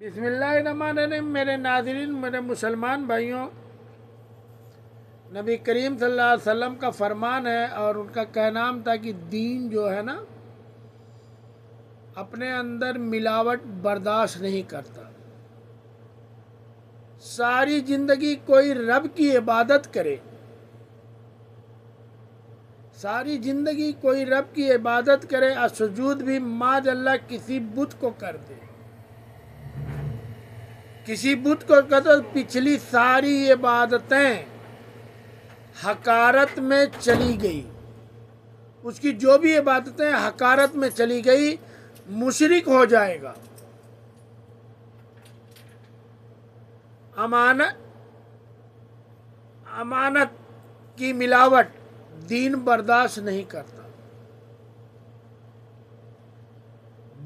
بسم اللہ الرحمن الرحیم۔ میرے ناظرین، میرے مسلمان بھائیوں، نبی کریم صلی اللہ علیہ وسلم کا فرمان ہے اور ان کا کہنا تھا کہ دین جو ہے نا اپنے اندر ملاوٹ برداشت نہیں کرتا۔ ساری زندگی کوئی رب کی عبادت کرے، ساری زندگی کوئی رب کی عبادت کرے اور سجود بھی ماذ اللہ کسی بت کو کر دے، کسی بت کو کر دے، پچھلی ساری عبادتیں حقارت میں چلی گئی، اس کی جو بھی عبادتیں حقارت میں چلی گئی، مشرک ہو جائے گا۔ امانت کی ملاوٹ دین برداشت نہیں کرتا۔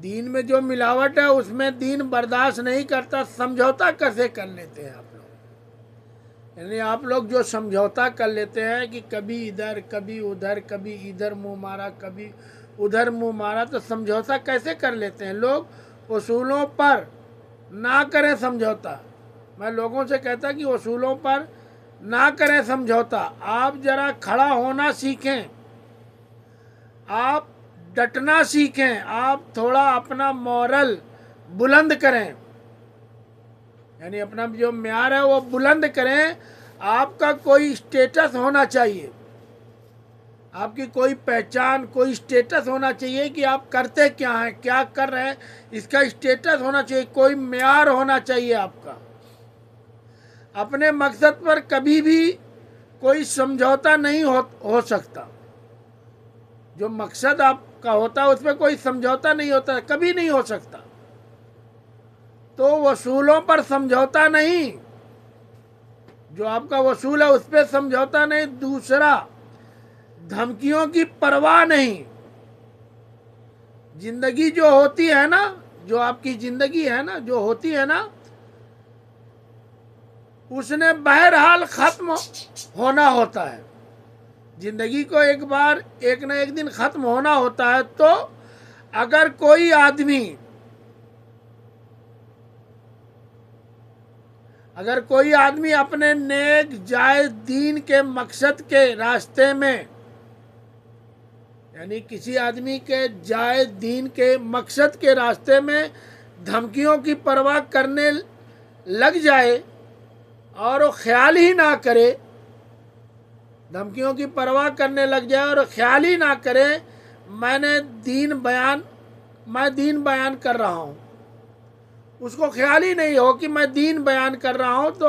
دین میں جو ملاوٹ ہے اس میں دین برداشت نہیں کرتا۔ سمجھوتا کیسے کر لیتے ہیں آپ لوگ؟ یعنی آپ لوگ جو سمجھوتا کر لیتے ہیں کہ کبھی ادھر کبھی ادھر، کبھی ادھر منہ مارا کبھی ادھر منہ مارا، تو سمجھوتا کیسے کر لیتے ہیں لوگ؟ اصولوں پر نہ کریں سمجھوتا۔ میں لوگوں سے کہتا کہ اصولوں پر نہ کریں سمجھوتا۔ آپ ذرا کھڑا ہونا سیکھیں، آپ ڈٹنا سیکھیں، آپ تھوڑا اپنا مورل بلند کریں، یعنی اپنا جو معیار ہے وہ بلند کریں۔ آپ کا کوئی اسٹیٹس ہونا چاہیے، آپ کی کوئی پہچان، کوئی اسٹیٹس ہونا چاہیے کہ آپ کرتے کیا ہیں، کیا کر رہے ہیں، اس کا اسٹیٹس ہونا چاہیے، کوئی معیار ہونا چاہیے آپ کا۔ اپنے مقصد پر کبھی بھی کوئی سمجھوتا نہیں ہو سکتا۔ جو مقصد آپ کا ہوتا ہے اس میں کوئی سمجھوتا نہیں ہوتا، کبھی نہیں ہو سکتا۔ تو وصولوں پر سمجھوتا نہیں، جو آپ کا وصول ہے اس پہ سمجھوتا نہیں۔ دوسرا، دھمکیوں کی پرواہ نہیں۔ زندگی جو ہوتی ہے نا، جو آپ کی زندگی ہے نا، جو ہوتی ہے نا، اس نے بہرحال ختم ہونا ہوتا ہے۔ زندگی کو ایک بار ایک نہ ایک دن ختم ہونا ہوتا ہے۔ تو اگر کوئی آدمی اپنے نیک جائز دین کے مقصد کے راستے میں، یعنی کسی آدمی کے جائز دین کے مقصد کے راستے میں دھمکیوں کی پرواہ کرنے لگ جائے اور وہ خیال ہی نہ کرے، دھمکیوں کی پرواہ کرنے لگ جائے اور خیال ہی نہ کرے میں دین بیان کر رہا ہوں، اس کو خیال ہی نہیں ہو کہ میں دین بیان کر رہا ہوں، تو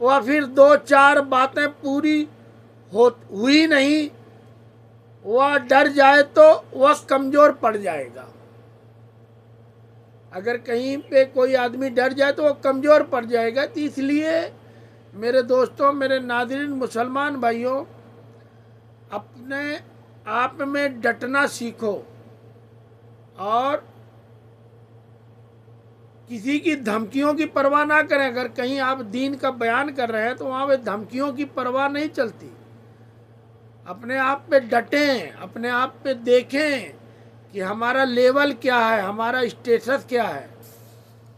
وہ پھر دو چار باتیں پوری ہوئی نہیں، وہ ڈر جائے تو وہ کمزور پڑ جائے گا۔ اگر کہیں پہ کوئی آدمی ڈر جائے تو وہ کمزور پڑ جائے گا۔ تو اس لیے میرے دوستوں، میرے ناظرین مسلمان بھائیوں، اپنے آپ میں ڈٹنا سیکھو اور کسی کی دھمکیوں کی پرواہ نہ کریں۔ اگر کہیں آپ دین کا بیان کر رہے ہیں تو وہاں پہ دھمکیوں کی پرواہ نہیں چلتی۔ اپنے آپ پہ ڈٹیں، اپنے آپ پہ دیکھیں کہ ہمارا لیول کیا ہے، ہمارا اسٹیٹس کیا ہے۔